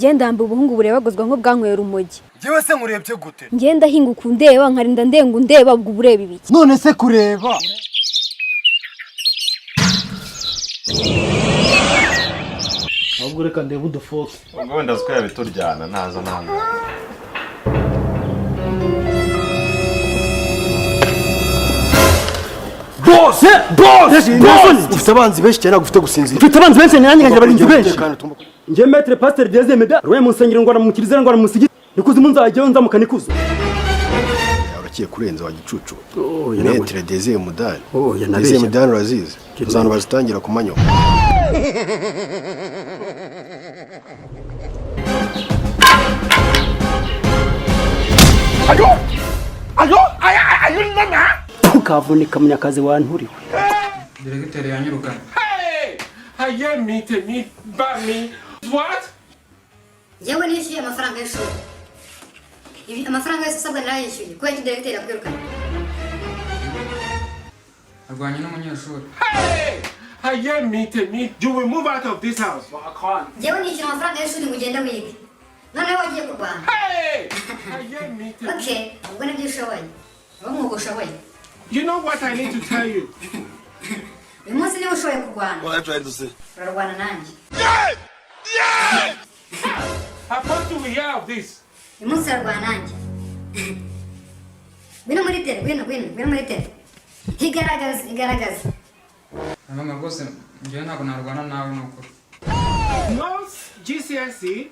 ngenda mbe ubuhungu burebagozwa nko bwankwera umogi. Jewe se nkurebye gute? Ngenda hinga ukundeba nkarinda ndenga undeba ubwo bureba ibiki. None se kureba. Ahubwo reka ndebe udufoke. Ubwo wenda ziko yabituryana nazo nanga. Boss! Ufite abanzi benshi cyane gufite gusinzira. Ufite abanzi benshi nanjye nganje bari benshi. Nje maître pasteur Deze Meda, roye musengero ngora mu kirizera ngora mu musigiti. Nikuze munzaje nzamuka nikuzo. Urakiye kurenza wa gicucu. Maître Deze Meda. Yanabeshya. Deze Meda urazize. Uzana bazitangira kumanyo. Ayo nana. Ukavunika munyakazi wanturiwe. Diregiteri yanyirukana. Haye mite bami. What? Yewe nishyuye amafaranga y'ishuri. Ibi amafaranga yose asabwa narayishyuye. Kuko diregiteri yakwirukana. Arwanye n'umunyeshuri. Haye mite. You will move out of this house. Yewe nishyuye amafaranga y'ishuri ngo ugende wige. None wagiye kurwana. Haye mite. Okay, ubwo nibyo ushoboye. Wamwugo ushoboye. You know what I need to tell you? Uyu munsi niba ushoboye kurwana. What are you trying to say? Urarwana nanjye. How far do we have this? Uyu munsi urarwana nanjye. Gwino muri tere, gwino muri tere. Igaragaza. Mama rwose njyewe ntabwo narwana nawe nuko. No GCSE,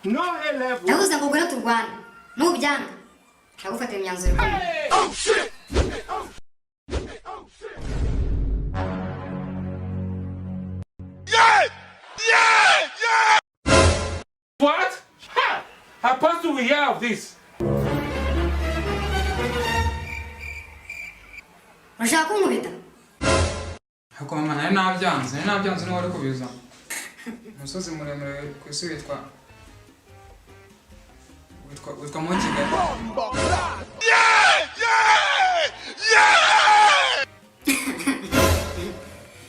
no A level. Ndavuze ngo gwino turwana. Nubyanga. Ndagufatira imyanzuro ikomeye. Oh shit! Yeah! What? How far do we have this? Urashaka kunkubita? Ariko mama nari nabyanze niba wari kubiza. Umusozi muremure ku isi witwa muri Kigali.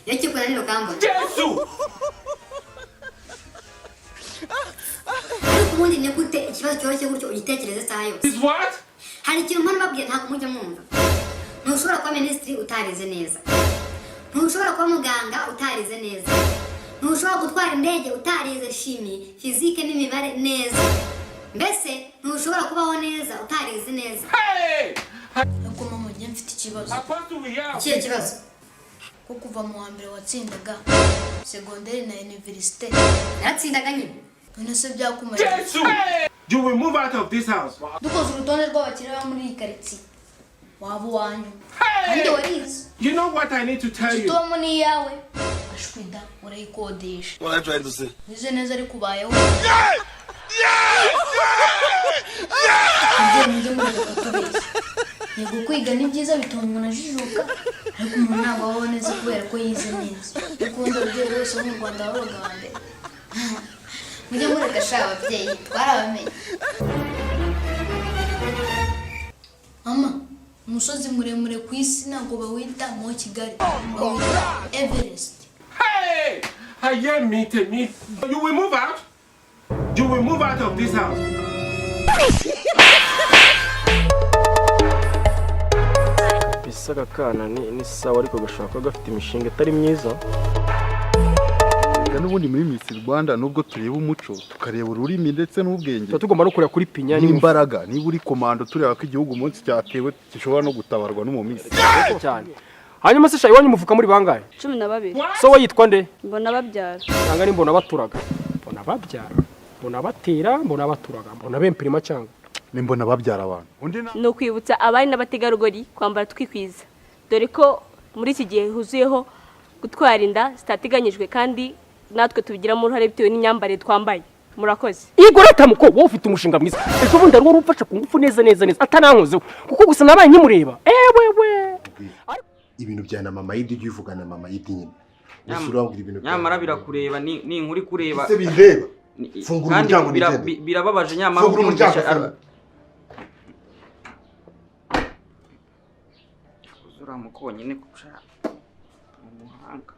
Yaki kunanira ukamba. Yesu! Ubundi ni gute ikibazo cyoroshye gutyo uyitekereze saha yose. Is what? Hari ikintu mpano babwiye ntabwo mujya mwumva. Ntushobora kuba minisitiri utarize neza. Ntushobora kuba muganga utarize neza. Ntushobora gutwara indege utarize shimi, fizike n'imibare neza. Mbese ntushobora kubaho neza utarize neza. Nuko mama njye mfite ikibazo. How far do we have? Ikihe kibazo? Ko kuva mu wa mbere watsindaga segonderi na universite. Yaratsindaga nyine. None se byakumara. Yesu! You will move out of this house. Dukoze urutonde rw'abakire bo muri iyi karitsiye. Waba uwanyu. Kandi warize. You know what I need to tell you? Tom ni iyawe. Ashwida urayikodesha. What are you trying to say? Wize neza ari kubayeho. Yego kwiga ni byiza bituma umuntu ajijuka, ariko umuntu ntabwo abaho neza kubera ko yize neza. Ukunda ababyeyi bose bo mu Rwanda babaga hambere. Mujye mureka sha ababyeyi twarabamenye. Mama, umusozi muremure ku isi ntabwo bawita mu Kigali. Bawita Everest. Haye mite. You will move out? You will move out of this house. Bisaga kana ni sawa ariko gashaka gafite imishinga itari myiza. N'ubundi muri Miss Rwanda nubwo tureba umuco tukareba ururimi ndetse n'ubwenge Tugomba no kurya kuri pinya n'imbaraga niba uri komando tureba ko igihugu umunsi cyatewe gishobora no gutabarwa no mu Miss cyane. Hanyuma se shayi wanyu muvuka muri bangahe? 12. So we yitwa nde? Mbona babyara. Cyangwa ni mbona baturaga. Mbona babyara. Mbona batera, mbona baturaga. Mbona bempirima cyangwa. ni mbona babyara abantu. Undi no kwibutsa abari n'abategarugori kwambara twikwiza. Dore ko muri iki gihe huzuyeho gutwara inda zitateganyijwe kandi natwe tubigiramo uruhare bitewe n'imyambare twambaye. Murakoze. Igoreta muko wowe ufite umushinga mwiza. Ejo bundi ari urufasha ku ngufu neza atanankozeho kuko gusa nabaye nkimureba. Ewewe. Ibintu bya na mama yidi uvugana mama yidi nyine. Nyamara birakureba ni inkuri kureba. Ese bireba. Fungura umuryango birababaje nyamara umuryango. Uzura mukonye ne kuca mu muhanga.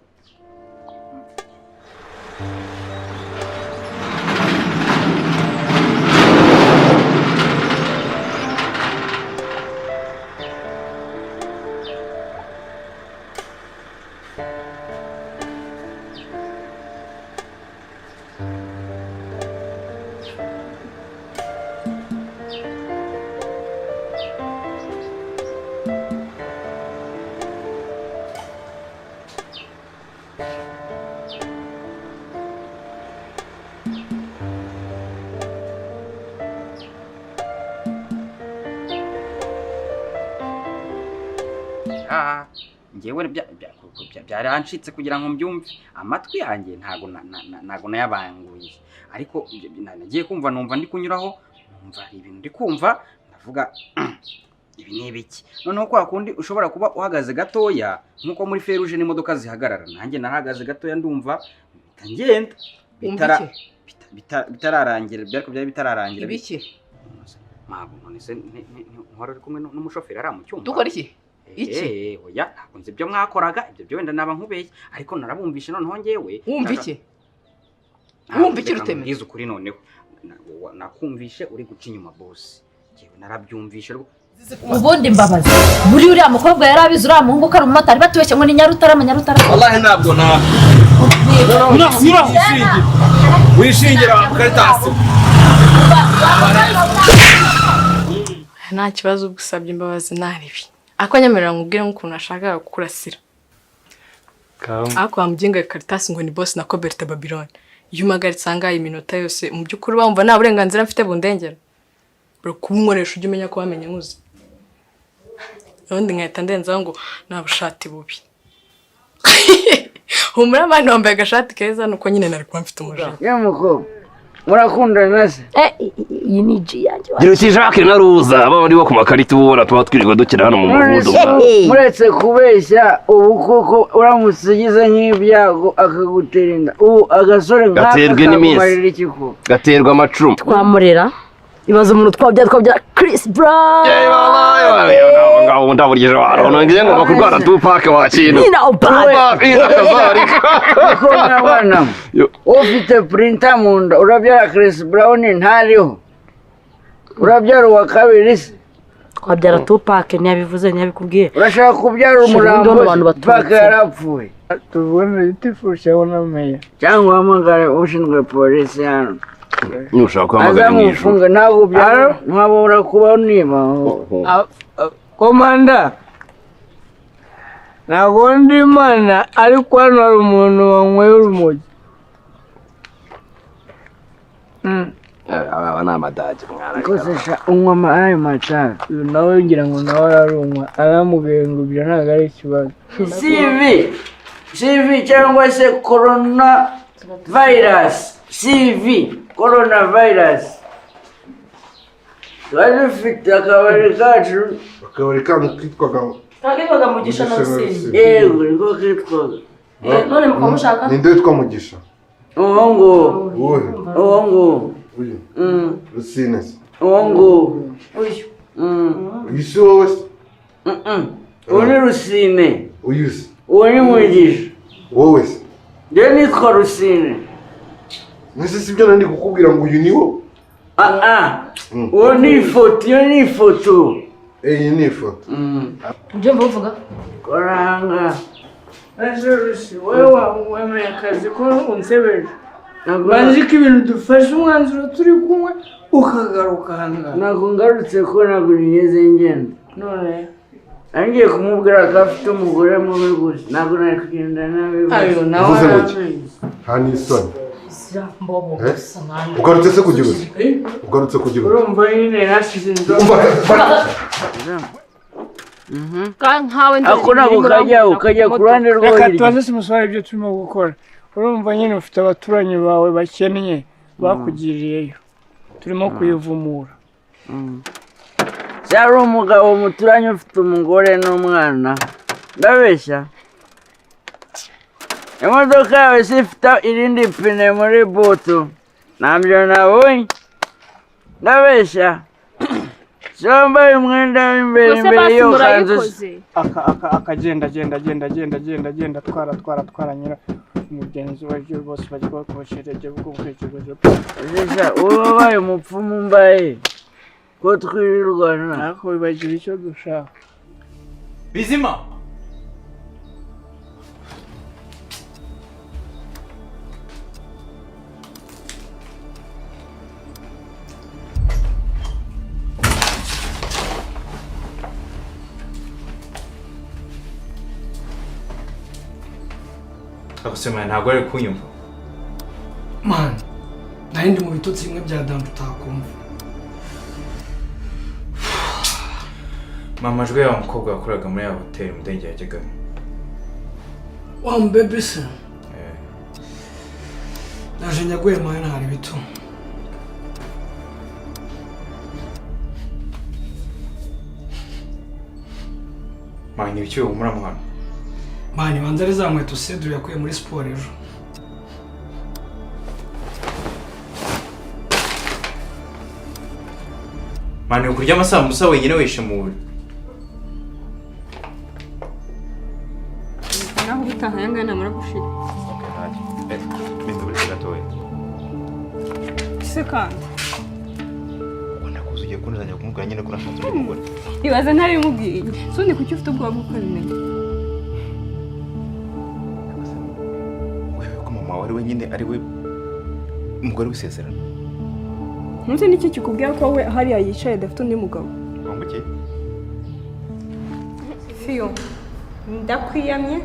oya ngewe byarancitse kugira ngo mbyumve amatwi yanjye ntago nayabanguye ariko nagiye kumva numva ndi kunyuraho numva ibintu ndi kumva ndavuga ibi ni ibiki noneho kwa kundi ushobora kuba uhagaze gatoya nkuko muri feruje n'imodoka zihagarara nanjye narahagaze gatoya ndumva ngenda bitararangira byari bitararangira ibiki mabo none se ntwara ari kumwe n'umushoferi ari mu cyumba dukora iki oya ntabwo nzi ibyo mwakoraga ibyo wenda naba nkubeye ariko narabumvishe noneho ngewe wumva iki ruteme ngize ukuri noneho nakumvishe uri guca inyuma boss ngewe narabyumvishe ubundi mbabazi buri uriya mukobwa yarabize uriya muhungu ko ari umumotari batubeshye ngo ni Nyarutarama wallahi ntabwo wishingira Caritas nta kibazo gusabye imbabazi naribi ako nyemerera ngubwire nk'ukuntu ashaka kukurasira ako wamugenga Caritas ngo ni boss na Coberta Babylon yumagaritse angaye iminota yose mu byukuri bamva nta burenganzira mfite bundengera bro kumworesha ujye umenya ko wamenye nkuzi ubundi nkahita ndenzaho ngo nta bushati bubi humura abana wambaye agashati keza nuko nyine nari kuba mfite umujinya y'umukobwa murakundana se iyi ni G yanjye gira uti Jacques na Ruza aba bari bo ku makarita ubona tuba twirirwa dukina hano mu murundo muretse kubeshya ubu koko uramutse ugize nk'ibyago akagutera inda ubu agasore gaterwe n'iminsi gaterwa amacumu twamurera ibaza umuntu twabyara Chris Brown ngaho ndaburije abantu ngiye ngo bakurwara Tupac wakintu ko nabana ufite printer mu nda urabyara Chris Brown ntariho urabyara uwa kabiri se twabyara Tupac ntiyabivuze ntiyabikubwiye urashaka kubyara umurambo Tupac yarapfuye tubone itifusha ubona meya cyangwa hamagare ushinzwe polisi hano nushaka kwamagana n'ifunga ntabwo byara ntabura kuba niba komanda ntabwo ndi mana ariko hano hari umuntu wanyweye urumogi aba ni amadage mwana kosesha unywa ayo macana uyu nawe ngira ngo nawe ararunywa aramubengubira ntabwo ari ikibazo CV cyangwa se corona virus coronavirus twari dufite akabari kacu akabari kanyu kitwaga Mugisha na Rusine yewe niko kitwaga none mukamushaka ninde witwa Mugisha uwo ngo uyu Rusine uwo ngo uyu si wowe se uwo ni Rusine uyu se uwo ni Mugisha wowe se njye nitwa Rusine mwese sibyo nandi kukubwira ngo uyu ni wo uwo ni ifoto iyo ni ifoto iyi ni ifoto ibyo mvuga koranga wewe wemeye akazi ko unsebeje banzi ko ibintu dufashe umwanzuro turi kumwe ukagaruka hanga ntabwo ngarutse ko ntabwo nigeze ngenda none angiye kumubwira ko afite umugore mubi gusa ntabwo nari kugenda nawe ayo nawe nta n'isoni ugarutse se kugira uti urumva nyine nasize inzoga ako ntabwo kajya ku ruhande rwo hirya reka tubaze simusore ibyo turimo gukora urumva nyine ufite abaturanyi bawe bakennye bakugiriyeyo turimo kuyivumura cyari umugabo muturanye ufite umugore n'umwana ndabeshya imodoka yawe si ifite irindi pine muri butu ntabyo nabonye ndabeshya wambaye umwenda w'imbere imbere yo kanzu akagenda twara nyira umugenzi waje bose bajya bakoshereje bwo kwekeje uwo wabaye umupfumu mbaye ko twirirwana ariko bibagira icyo dushaka bizima Akusema ntabwo ari kunyumva. Man, ndi mu bitotsi bimwe bya danda utakumva. mama jwe ya mukobwa wakoraga muri ya hoteli mudenge yajyaga. Wa mbebe se. Naje nyaguye maye ntari bitu. Mani biki wo muri amahano. Mani banzare za nkweto Cedru yakuye muri sport ejo. Mani ukurya amasambusa wenyine wishe mu buri. Naho utaha yanga namara gushira. Okay, ntacyo. Bintu buri gatoya. Sekanda. Ubona ko ugiye kunzanya kumubwira nyine ko nashatse umugore. Ibaze ntari mubwiye. Sone kuki ufite ubwoba bwo kubimenya. Wewe ko mama wari wenyine ari we umugore w'isezerano. Ntuzi n'iki kikubwira ko we hariya yicaye adafite undi mugabo. Ngo iki? Fiyo. Ndakwiyamye.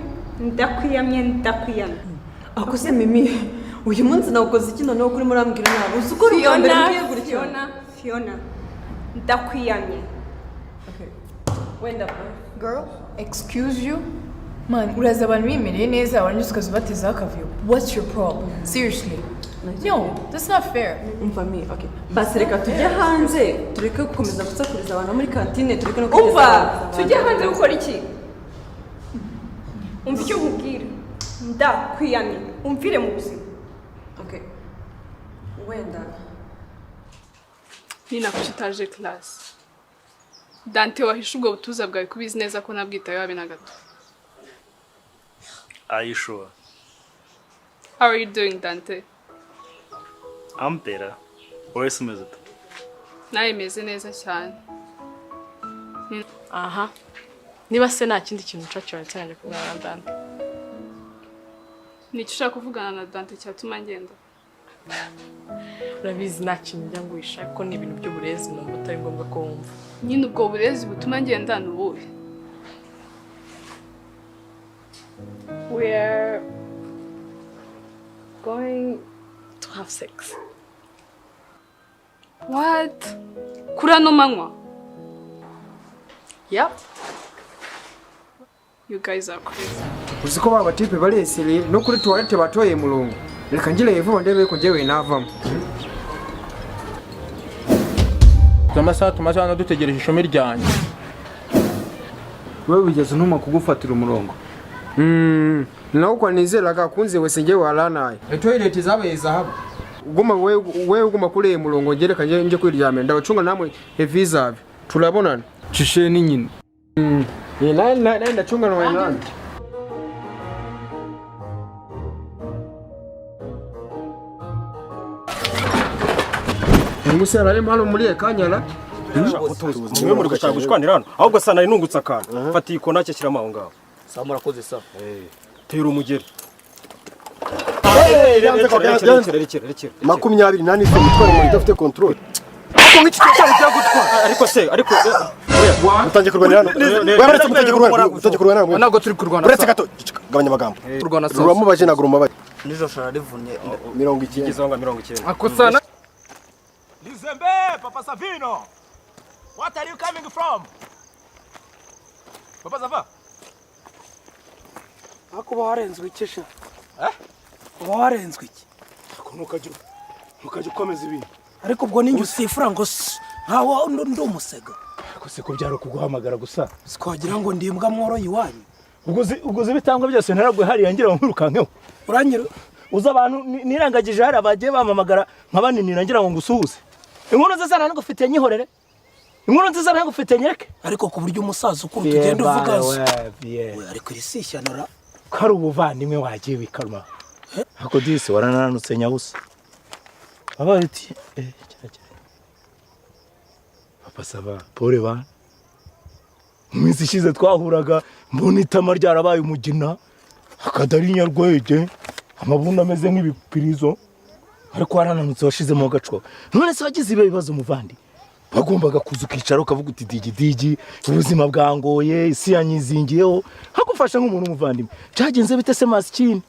Akose Mimi, uyu munsi nakoze iki noneho kuri murambwira nabo. Uzi ko rugambere ngiye gutya. Fiona. Ndakwiyamye. Okay. Wenda Girl, excuse you. Man, uraza abantu bimereye neza warangiza ukazubateza akavuyo. What's your problem? Seriously. No, that's not fair. Umva mi, okay. Basi reka tujye hanze, tureke gukomeza gusakuriza abantu muri kantine, tureke no Umva, tujye hanze gukora iki? Umva icyo nkubwira. Ndakwiyamye. Umvire mu buzima. Okay. Wenda. Nina kushitaje class. Dante wahishe ubwo butuza bwawe kubizi neza ko nabwitaye wabe na gato. Are you sure? How are you doing, Dante? I'm better. Where's Mizut? Naye meze neza cyane. Aha. Niba se nta kindi kintu ucacyora cyane kuvugana na Dante. Ni cyo ushaka kuvugana na Dante cyatuma ngenda. Urabizi nta kintu njya nguhisha ko ni ibintu by'uburezi numva utari ngombwa ko wumva. Nyine ubwo burezi butuma ngenda n'ubuhe. We're going to have sex. What? Kurano manywa? Yep. You guys are crazy. Uziko baba tipe balesere no kuri toilette batoye mulungu. Reka njile yevo ndebe ko jewe navamo. Amasaha tumaze hano dutegereje ishome ryanjye. Wewe ugeze ntuma kugufatira umurongo. Naho kwa nizeraga kunze wese nge waranaye. Toilet zabaye zahabu. Guma wewe guma kule mulongo ngereka nje kwiryamye ndabacunga namwe evizabe. Turabonana. Cishe ni nyine. Na ndacunga no nani. Ngusera ari malo muri ekanyala. Mwe muri gushaka gushwanira hano ahubwo sana inungutsa akana fata ikona cye kirama aho ngaho sa murakoze sa tera umugeri 28 se mutwara mu dafite control ako ngiki cyane cyagutwara ariko utangiye kurwana hano wewe utangiye kurwana hano nago turi kurwana uretse gato gabanya amagambo kurwana sa ruramubaje naguru mabaje nijo shara rivunye 90 gizonga 90 akosana Lizembe Papa Savino. What are you coming from? Papa Sava. Ako barenzwe ikesha. Barenzwe iki? Ako ntukajya ukomeza ibintu. Ariko ubwo ninjye usifura ngo ntawo ndo umusega. Ako se ko byaro kuguhamagara gusa. Sikogira ngo ndimbwa mworo yiwanyu. Uguze bitangwa byose naragwe hari yangira nkurukankeho. Uranyira uza abantu nirangagije hari abagiye bamamagara nkabanini nangira ngo ngusuhuze. Inkuru nziza ntabwo ufite nyihorere. Inkuru nziza ntabwo ufite nyereke. Ariko ku buryo umusaza ukuru tugenda uvuga we ariko irisishanura kari ubuvandimwe wagiye wikaruma. Hako disi warananutse nyabusa. Abariti Papa Sava pole bana. Iminsi ishize twahuraga mbona itama ryarabaye umugina akadari nyarwege amabunda ameze nk'ibipirizo ariko warananutse washizemo gaco. None se wagize ibibazo muvandi bagombaga kuza ukicara ukavuga uti digi ubuzima bwangoye isi yanyizingiyeho hakufasha nk'umuntu muvandimwe. Cyagenze bite se masikini?